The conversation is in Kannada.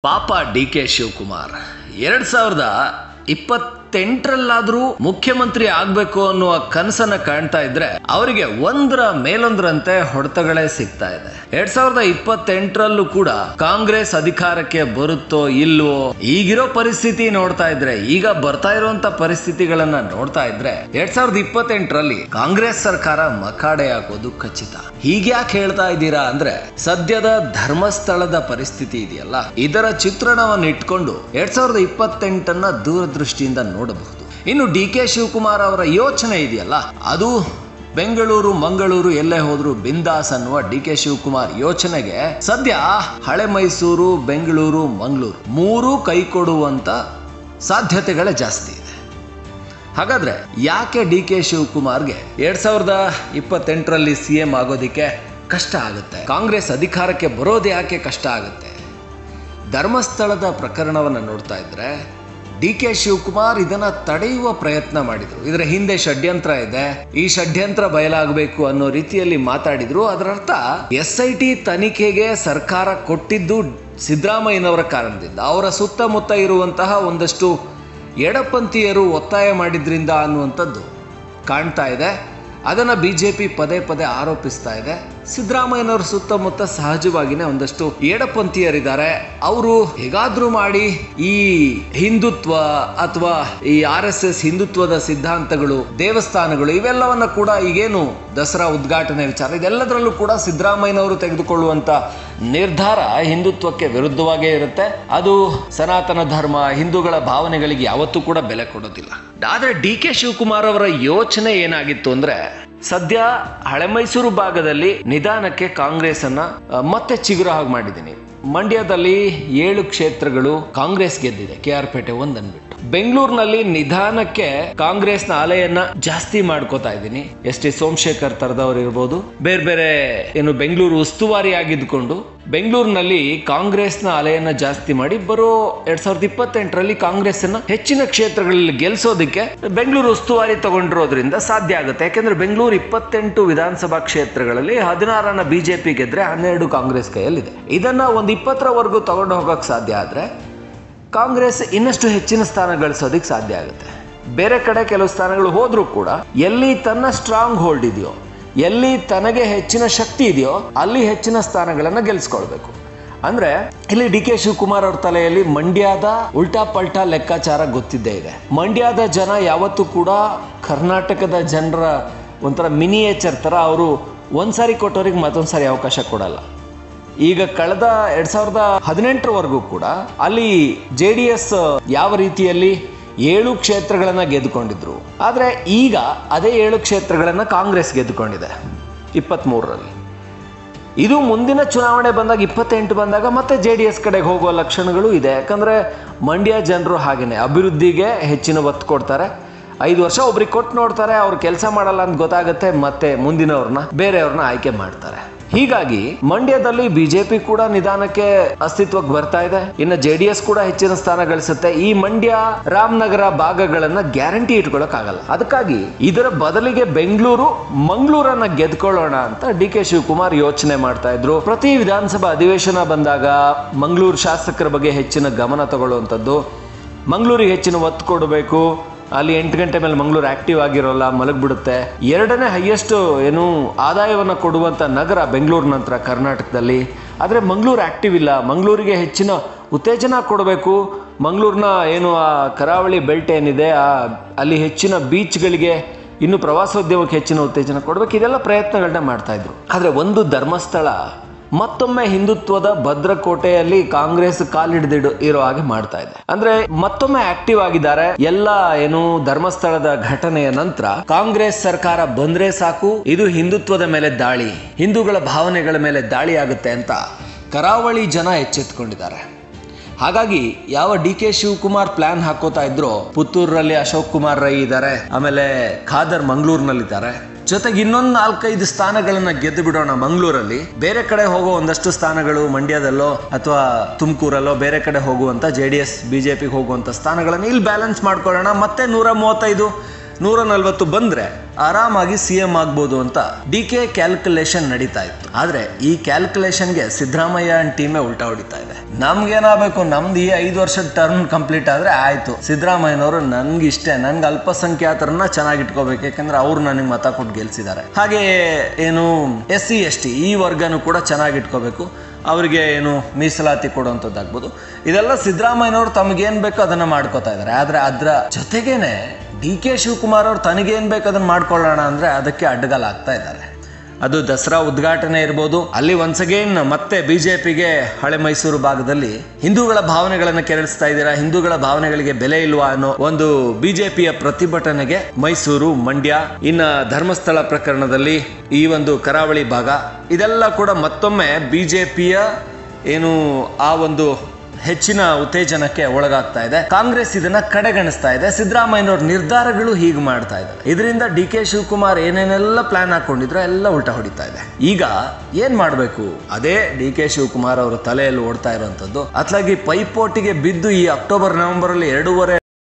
ಪಾಪ ಡಿ.ಕೆ. ಶಿವಕುಮಾರ್ 2028ರಲ್ಲಾದ್ರೂ ಮುಖ್ಯಮಂತ್ರಿ ಆಗ್ಬೇಕು ಅನ್ನುವ ಕನಸನ್ನ ಕಾಣ್ತಾ ಇದ್ರೆ ಅವರಿಗೆ ಒಂದರ ಮೇಲೊಂದರಂತೆ ಹೊಡೆತಗಳೇ ಸಿಗ್ತಾ ಇದೆ. 2028ರಲ್ಲೂ ಕೂಡ ಕಾಂಗ್ರೆಸ್ ಅಧಿಕಾರಕ್ಕೆ ಬರುತ್ತೋ ಇಲ್ವೋ, ಈಗಿರೋ ಪರಿಸ್ಥಿತಿ ನೋಡ್ತಾ ಇದ್ರೆ, ಈಗ ಬರ್ತಾ ಇರುವಂತ ಪರಿಸ್ಥಿತಿಗಳನ್ನ ನೋಡ್ತಾ ಇದ್ರೆ 2028ರಲ್ಲಿ ಕಾಂಗ್ರೆಸ್ ಸರ್ಕಾರ ಮಕಾಡೆ ಹಾಕೋದು ಖಚಿತ. ಹೀಗ್ಯಾಕೆ ಹೇಳ್ತಾ ಇದ್ದೀರಾ ಅಂದ್ರೆ, ಸದ್ಯದ ಧರ್ಮಸ್ಥಳದ ಪರಿಸ್ಥಿತಿ ಇದೆಯಲ್ಲ, ಇದರ ಚಿತ್ರಣವನ್ನು ಇಟ್ಕೊಂಡು 2028ಅನ್ನ ದೂರದೃಷ್ಟಿಯಿಂದ ನೋಡಬಹುದು. ಇನ್ನು ಡಿ.ಕೆ. ಶಿವಕುಮಾರ್ ಅವರ ಯೋಚನೆ ಇದೆಯಲ್ಲ, ಅದು ಬೆಂಗಳೂರು ಮಂಗಳೂರು ಎಲ್ಲೇ ಹೋದ್ರು ಬಿಂದಾಸ್ ಅನ್ನುವ ಡಿ.ಕೆ. ಶಿವಕುಮಾರ್ ಯೋಚನೆಗೆ ಸದ್ಯ ಹಳೆ ಮೈಸೂರು ಬೆಂಗಳೂರು ಮಂಗಳೂರು ಮೂರೂ ಕೈ ಕೊಡುವಂತ ಸಾಧ್ಯತೆಗಳೇ ಜಾಸ್ತಿ ಇದೆ. ಹಾಗಾದ್ರೆ ಯಾಕೆ ಡಿ.ಕೆ. ಶಿವಕುಮಾರ್ಗೆ 2028ರಲ್ಲಿ CM ಆಗೋದಿಕ್ಕೆ ಕಷ್ಟ ಆಗುತ್ತೆ, ಕಾಂಗ್ರೆಸ್ ಅಧಿಕಾರಕ್ಕೆ ಬರೋದು ಯಾಕೆ ಕಷ್ಟ ಆಗುತ್ತೆ? ಧರ್ಮಸ್ಥಳದ ಪ್ರಕರಣವನ್ನು ನೋಡ್ತಾ ಇದ್ರೆ ಡಿ.ಕೆ. ಶಿವಕುಮಾರ್ ಇದನ್ನ ತಡೆಯುವ ಪ್ರಯತ್ನ ಮಾಡಿದ್ರು. ಇದರ ಹಿಂದೆ ಷಡ್ಯಂತ್ರ ಇದೆ, ಈ ಷಡ್ಯಂತ್ರ ಬಯಲಾಗಬೇಕು ಅನ್ನೋ ರೀತಿಯಲ್ಲಿ ಮಾತಾಡಿದ್ರು. ಅದರರ್ಥ SIT ತನಿಖೆಗೆ ಸರ್ಕಾರ ಕೊಟ್ಟಿದ್ದು ಸಿದ್ದರಾಮಯ್ಯನವರ ಕಾರಣದಿಂದ, ಅವರ ಸುತ್ತಮುತ್ತ ಇರುವಂತಹ ಒಂದಷ್ಟು ಎಡಪಂಥೀಯರು ಒತ್ತಾಯ ಮಾಡಿದ್ರಿಂದ ಅನ್ನುವಂಥದ್ದು ಕಾಣ್ತಾ ಇದೆ. ಅದನ್ನ BJP ಪದೇ ಪದೇ ಆರೋಪಿಸ್ತಾ ಇದೆ. ಸಿದ್ದರಾಮಯ್ಯನವರ ಸುತ್ತಮುತ್ತ ಸಹಜವಾಗಿನೇ ಒಂದಷ್ಟು ಎಡಪಂಥೀಯರಿದ್ದಾರೆ. ಅವರು ಹೇಗಾದ್ರೂ ಮಾಡಿ ಈ ಹಿಂದುತ್ವ ಅಥವಾ ಈ RSS ಹಿಂದುತ್ವದ ಸಿದ್ಧಾಂತಗಳು, ದೇವಸ್ಥಾನಗಳು ಇವೆಲ್ಲವನ್ನ ಕೂಡ, ಈಗೇನು ದಸರಾ ಉದ್ಘಾಟನೆ ವಿಚಾರ, ಇದೆಲ್ಲದರಲ್ಲೂ ಕೂಡ ಸಿದ್ದರಾಮಯ್ಯನವರು ತೆಗೆದುಕೊಳ್ಳುವಂತ ನಿರ್ಧಾರ ಹಿಂದುತ್ವಕ್ಕೆ ವಿರುದ್ಧವಾಗೇ ಇರುತ್ತೆ. ಅದು ಸನಾತನ ಧರ್ಮ, ಹಿಂದೂಗಳ ಭಾವನೆಗಳಿಗೆ ಯಾವತ್ತೂ ಕೂಡ ಬೆಲೆ ಕೊಡೋದಿಲ್ಲ. ಆದ್ರೆ ಡಿ.ಕೆ. ಶಿವಕುಮಾರ್ ಅವರ ಯೋಚನೆ ಏನಾಗಿತ್ತು ಅಂದ್ರೆ, ಸದ್ಯ ಹಳೆ ಮೈಸೂರು ಭಾಗದಲ್ಲಿ ನಿಧಾನಕ್ಕೆ ಕಾಂಗ್ರೆಸ್ ಅನ್ನ ಮತ್ತೆ ಚಿಗುರು ಹಾಗೆ ಮಾಡಿದ್ದೀನಿ. ಮಂಡ್ಯದಲ್ಲಿ 7 ಕ್ಷೇತ್ರಗಳು ಕಾಂಗ್ರೆಸ್ ಗೆದ್ದಿದೆ, KR ಪೇಟೆ ಒಂದನ್ಬಿಟ್ಟು. ಬೆಂಗಳೂರಿನಲ್ಲಿ ನಿಧಾನಕ್ಕೆ ಕಾಂಗ್ರೆಸ್ನ ಅಲೆಯನ್ನ ಜಾಸ್ತಿ ಮಾಡ್ಕೋತಾ ಇದ್ದೀನಿ. ST ಸೋಮಶೇಖರ್ ತರದವ್ರು ಇರ್ಬೋದು, ಬೇರೆ ಬೇರೆ ಏನು ಬೆಂಗಳೂರು ಉಸ್ತುವಾರಿ ಆಗಿದ್ದುಕೊಂಡು ಬೆಂಗಳೂರಿನಲ್ಲಿ ಕಾಂಗ್ರೆಸ್ನ ಅಲೆಯನ್ನ ಜಾಸ್ತಿ ಮಾಡಿ ಬರೋ 2028ರಲ್ಲಿ ಕಾಂಗ್ರೆಸ್ ಅನ್ನ ಹೆಚ್ಚಿನ ಕ್ಷೇತ್ರಗಳಲ್ಲಿ ಗೆಲ್ಸೋದಕ್ಕೆ ಬೆಂಗಳೂರು ಉಸ್ತುವಾರಿ ತಗೊಂಡಿರೋದ್ರಿಂದ ಸಾಧ್ಯ ಆಗುತ್ತೆ. ಯಾಕೆಂದ್ರೆ ಬೆಂಗಳೂರು 28 ವಿಧಾನಸಭಾ ಕ್ಷೇತ್ರಗಳಲ್ಲಿ 16 BJP ಗೆದ್ರೆ 12 ಕಾಂಗ್ರೆಸ್ ಕೈಯಲ್ಲಿದೆ. ಇದನ್ನ ಒಂದು 20ರವರೆಗೂ ತಗೊಂಡು ಹೋಗಕ್ ಸಾಧ್ಯ ಆದ್ರೆ ಕಾಂಗ್ರೆಸ್ ಇನ್ನಷ್ಟು ಹೆಚ್ಚಿನ ಸ್ಥಾನ ಗಳಿಸೋದಕ್ಕೆ ಸಾಧ್ಯ ಆಗುತ್ತೆ. ಬೇರೆ ಕಡೆ ಕೆಲವು ಸ್ಥಾನಗಳು ಹೋದ್ರೂ ಕೂಡ ಎಲ್ಲಿ ತನ್ನ ಸ್ಟ್ರಾಂಗ್ ಹೋಲ್ಡ್ ಇದೆಯೋ, ಎಲ್ಲಿ ತನಗೆ ಹೆಚ್ಚಿನ ಶಕ್ತಿ ಇದೆಯೋ ಅಲ್ಲಿ ಹೆಚ್ಚಿನ ಸ್ಥಾನಗಳನ್ನ ಗೆಲ್ಸ್ಕೊಳ್ಬೇಕು. ಅಂದ್ರೆ ಇಲ್ಲಿ ಡಿ.ಕೆ. ಶಿವಕುಮಾರ್ ಅವ್ರ ತಲೆಯಲ್ಲಿ ಮಂಡ್ಯದ ಉಲ್ಟಾ ಪಲ್ಟಾ ಲೆಕ್ಕಾಚಾರ ಗೊತ್ತಿದ್ದೇ ಇದೆ. ಮಂಡ್ಯದ ಜನ ಯಾವತ್ತೂ ಕೂಡ ಕರ್ನಾಟಕದ ಜನರ ಒಂಥರ ಮಿನಿಯೇಚರ್ ತರ, ಅವರು ಒಂದ್ಸಾರಿ ಕೊಟ್ಟವ್ರಿಗೆ ಮತ್ತೊಂದ್ಸಾರಿ ಅವಕಾಶ ಕೊಡಲ್ಲ. ಈಗ ಕಳೆದ 2018ರವರೆಗೂ ಕೂಡ ಅಲ್ಲಿ JDS ಯಾವ ರೀತಿಯಲ್ಲಿ 7 ಕ್ಷೇತ್ರಗಳನ್ನ ಗೆದ್ದುಕೊಂಡಿದ್ರು, ಆದ್ರೆ ಈಗ ಅದೇ 7 ಕ್ಷೇತ್ರಗಳನ್ನ ಕಾಂಗ್ರೆಸ್ ಗೆದ್ದುಕೊಂಡಿದೆ 23ರಲ್ಲಿ. ಇದು ಮುಂದಿನ ಚುನಾವಣೆ ಬಂದಾಗ 28 ಬಂದಾಗ ಮತ್ತೆ JDS ಕಡೆಗೆ ಹೋಗುವ ಲಕ್ಷಣಗಳು ಇದೆ. ಯಾಕಂದ್ರೆ ಮಂಡ್ಯ ಜನರು ಹಾಗೇನೆ ಅಭಿವೃದ್ಧಿಗೆ ಹೆಚ್ಚಿನ ಒತ್ತು ಕೊಡ್ತಾರೆ. 5 ವರ್ಷ ಒಬ್ರಿಗೆ ಕೊಟ್ಟು ನೋಡ್ತಾರೆ, ಅವ್ರು ಕೆಲಸ ಮಾಡಲ್ಲ ಅಂತ ಗೊತ್ತಾಗುತ್ತೆ, ಮತ್ತೆ ಮುಂದಿನವ್ರನ್ನ ಬೇರೆಯವ್ರನ್ನ ಆಯ್ಕೆ ಮಾಡ್ತಾರೆ. ಹೀಗಾಗಿ ಮಂಡ್ಯದಲ್ಲಿ BJP ಕೂಡ ನಿಧಾನಕ್ಕೆ ಅಸ್ತಿತ್ವಕ್ಕೆ ಬರ್ತಾ ಇದೆ. ಇನ್ನು JDS ಕೂಡ ಹೆಚ್ಚಿನ ಸ್ಥಾನ ಗಳಿಸುತ್ತೆ. ಈ ಮಂಡ್ಯ ರಾಮನಗರ ಭಾಗಗಳನ್ನ ಗ್ಯಾರಂಟಿ ಇಟ್ಕೊಳಕ್ ಆಗಲ್ಲ. ಅದಕ್ಕಾಗಿ ಇದರ ಬದಲಿಗೆ ಬೆಂಗಳೂರು ಮಂಗಳೂರನ್ನ ಗೆದ್ಕೊಳ್ಳೋಣ ಅಂತ ಡಿ.ಕೆ. ಶಿವಕುಮಾರ್ ಯೋಚನೆ ಮಾಡ್ತಾ ಇದ್ರು. ಪ್ರತಿ ವಿಧಾನಸಭಾ ಅಧಿವೇಶನ ಬಂದಾಗ ಮಂಗಳೂರು ಶಾಸಕರ ಬಗ್ಗೆ ಹೆಚ್ಚಿನ ಗಮನ ತಗೊಳ್ಳುವಂಥದ್ದು, ಮಂಗಳೂರಿಗೆ ಹೆಚ್ಚಿನ ಒತ್ತು ಕೊಡಬೇಕು. ಅಲ್ಲಿ 8 ಗಂಟೆ ಮೇಲೆ ಮಂಗಳೂರು ಆಕ್ಟಿವ್ ಆಗಿರೋಲ್ಲ, ಮಲಗ್ಬಿಡುತ್ತೆ. 2ನೇ ಹೈಯೆಸ್ಟ್ ಏನು ಆದಾಯವನ್ನು ಕೊಡುವಂತ ನಗರ ಬೆಂಗಳೂರು ನಂತರ ಕರ್ನಾಟಕದಲ್ಲಿ. ಆದರೆ ಮಂಗಳೂರು ಆಕ್ಟಿವ್ ಇಲ್ಲ. ಮಂಗಳೂರಿಗೆ ಹೆಚ್ಚಿನ ಉತ್ತೇಜನ ಕೊಡಬೇಕು. ಮಂಗಳೂರಿನ ಏನು ಆ ಕರಾವಳಿ ಬೆಲ್ಟ್ ಏನಿದೆ, ಅಲ್ಲಿ ಹೆಚ್ಚಿನ ಬೀಚ್ಗಳಿಗೆ, ಇನ್ನು ಪ್ರವಾಸೋದ್ಯಮಕ್ಕೆ ಹೆಚ್ಚಿನ ಉತ್ತೇಜನ ಕೊಡಬೇಕು. ಇದೆಲ್ಲ ಪ್ರಯತ್ನಗಳನ್ನ ಮಾಡ್ತಾ ಇದ್ರು. ಆದರೆ ಒಂದು ಧರ್ಮಸ್ಥಳ ಮತ್ತೊಮ್ಮೆ ಹಿಂದುತ್ವದ ಭದ್ರಕೋಟೆಯಲ್ಲಿ ಕಾಂಗ್ರೆಸ್ ಕಾಲಿಡಿದು ಇರೋ ಹಾಗೆ ಮಾಡ್ತಾ ಇದೆ. ಅಂದ್ರೆ ಮತ್ತೊಮ್ಮೆ ಆಕ್ಟಿವ್ ಆಗಿದ್ದಾರೆ. ಎಲ್ಲ ಏನು ಧರ್ಮಸ್ಥಳದ ಘಟನೆಯ ನಂತರ ಕಾಂಗ್ರೆಸ್ ಸರ್ಕಾರ ಬಂದ್ರೆ ಸಾಕು, ಇದು ಹಿಂದುತ್ವದ ಮೇಲೆ ದಾಳಿ, ಹಿಂದೂಗಳ ಭಾವನೆಗಳ ಮೇಲೆ ದಾಳಿ ಆಗುತ್ತೆ ಅಂತ ಕರಾವಳಿ ಜನ ಎಚ್ಚೆತ್ಕೊಂಡಿದ್ದಾರೆ. ಹಾಗಾಗಿ ಯಾವ ಡಿ.ಕೆ. ಶಿವಕುಮಾರ್ ಪ್ಲಾನ್ ಹಾಕೋತಾ ಇದ್ರು, ಪುತ್ತೂರಲ್ಲಿ ಅಶೋಕ್ ಕುಮಾರ್ ರೈ ಇದ್ದಾರೆ, ಆಮೇಲೆ ಖಾದರ್ ಮಂಗಳೂರಿನಲ್ಲಿದ್ದಾರೆ, ಜೊತೆಗೆ ಇನ್ನೊಂದು 4-5 ಸ್ಥಾನಗಳನ್ನ ಗೆದ್ದು ಬಿಡೋಣ ಮಂಗಳೂರಲ್ಲಿ, ಬೇರೆ ಕಡೆ ಹೋಗೋ ಒಂದಷ್ಟು ಸ್ಥಾನಗಳು ಮಂಡ್ಯದಲ್ಲೋ ಅಥವಾ ತುಮಕೂರಲ್ಲೋ ಬೇರೆ ಕಡೆ ಹೋಗುವಂತ JDS BJP ಹೋಗುವಂತ ಸ್ಥಾನಗಳನ್ನು ಇಲ್ಲಿ ಬ್ಯಾಲೆನ್ಸ್ ಮಾಡ್ಕೊಳ್ಳೋಣ, ಮತ್ತೆ 135 140 ಬಂದ್ರೆ ಆರಾಮಾಗಿ CM ಆಗ್ಬೋದು ಅಂತ DK ಕ್ಯಾಲ್ಕುಲೇಷನ್ ನಡೀತಾ ಇತ್ತು. ಆದ್ರೆ ಈ ಕ್ಯಾಲ್ಕುಲೇಷನ್ಗೆ ಸಿದ್ದರಾಮಯ್ಯ ಅಂಡ್ ಟೀಮೇ ಉಲ್ಟಾ ಹೊಡಿತಾ ಇದೆ. ನಮ್ಗೇನಾಗಬೇಕು, ನಮ್ದು ಈ 5 ವರ್ಷದ ಟರ್ಮ್ ಕಂಪ್ಲೀಟ್ ಆದ್ರೆ ಆಯ್ತು, ಸಿದ್ದರಾಮಯ್ಯನವರು ನನ್ಗಿಷ್ಟೇ, ನನ್ಗೆ ಅಲ್ಪಸಂಖ್ಯಾತರನ್ನ ಚೆನ್ನಾಗಿ ಇಟ್ಕೋಬೇಕು, ಯಾಕಂದ್ರೆ ಅವ್ರು ನನಗೆ ಮತ ಕೊಟ್ಟು ಗೆಲ್ಸಿದ್ದಾರೆ. ಹಾಗೆ ಏನು SC ST ಈ ವರ್ಗನೂ ಕೂಡ ಚೆನ್ನಾಗಿ ಇಟ್ಕೋಬೇಕು, ಅವರಿಗೆ ಏನು ಮೀಸಲಾತಿ ಕೊಡುವಂಥದ್ದಾಗ್ಬೋದು. ಇದೆಲ್ಲ ಸಿದ್ದರಾಮಯ್ಯನವರು ತಮಗೇನ್ ಬೇಕೋ ಅದನ್ನ ಮಾಡ್ಕೋತಾ ಇದ್ದಾರೆ. ಆದ್ರೆ ಅದ್ರ ಜೊತೆಗೇನೆ DK ಶಿವಕುಮಾರ್ ಅವ್ರು ತನಗೇನ್ ಬೇಕು ಅದನ್ನ ಮಾಡ್ಕೊಳ್ಳೋಣ ಅಂದ್ರೆ ಅದಕ್ಕೆ ಅಡ್ಡಗಾಲ ಆಗ್ತಾ ಇದ್ದಾರೆ. ಅದು ದಸರಾ ಉದ್ಘಾಟನೆ ಇರ್ಬೋದು, ಅಲ್ಲಿ ಒನ್ಸ್ ಅಗೇನ್ ಮತ್ತೆ ಬಿಜೆಪಿಗೆ ಹಳೆ ಮೈಸೂರು ಭಾಗದಲ್ಲಿ ಹಿಂದೂಗಳ ಭಾವನೆಗಳನ್ನ ಕೆರಳಿಸ್ತಾ ಇದ್ದೀರಾ, ಹಿಂದೂಗಳ ಭಾವನೆಗಳಿಗೆ ಬೆಲೆ ಇಲ್ವಾ ಅನ್ನೋ ಒಂದು ಬಿಜೆಪಿಯ ಪ್ರತಿಭಟನೆಗೆ ಮೈಸೂರು, ಮಂಡ್ಯ, ಇನ್ನ ಧರ್ಮಸ್ಥಳ ಪ್ರಕರಣದಲ್ಲಿ ಈ ಒಂದು ಕರಾವಳಿ ಭಾಗ, ಇದೆಲ್ಲ ಕೂಡ ಮತ್ತೊಮ್ಮೆ ಬಿಜೆಪಿಯ ಏನು ಆ ಒಂದು ಹೆಚ್ಚಿನ ಉತ್ತೇಜನಕ್ಕೆ ಒಳಗಾಗ್ತಾ ಇದೆ. ಕಾಂಗ್ರೆಸ್ ಇದನ್ನ ಕಡೆಗಣಿಸ್ತಾ ಇದೆ. ಸಿದ್ದರಾಮಯ್ಯನವ್ರ ನಿರ್ಧಾರಗಳು ಹೀಗೆ ಮಾಡ್ತಾ ಇದ್ದಾರೆ. ಇದರಿಂದ DK ಶಿವಕುಮಾರ್ ಏನೇನೆಲ್ಲ ಪ್ಲಾನ್ ಹಾಕೊಂಡಿದ್ರು ಎಲ್ಲ ಉಲ್ಟಾ ಹೊಡಿತಾ ಇದೆ. ಈಗ ಏನ್ ಮಾಡ್ಬೇಕು, ಅದೇ DK ಶಿವಕುಮಾರ್ ಅವರ ತಲೆಯಲ್ಲಿ ಓಡ್ತಾ ಇರುವಂತದ್ದು. ಅತ್ಲಾಗಿ ಪೈಪೋಟಿಗೆ ಬಿದ್ದು ಈ ಅಕ್ಟೋಬರ್ ನವೆಂಬರ್ ಅಲ್ಲಿ 2.5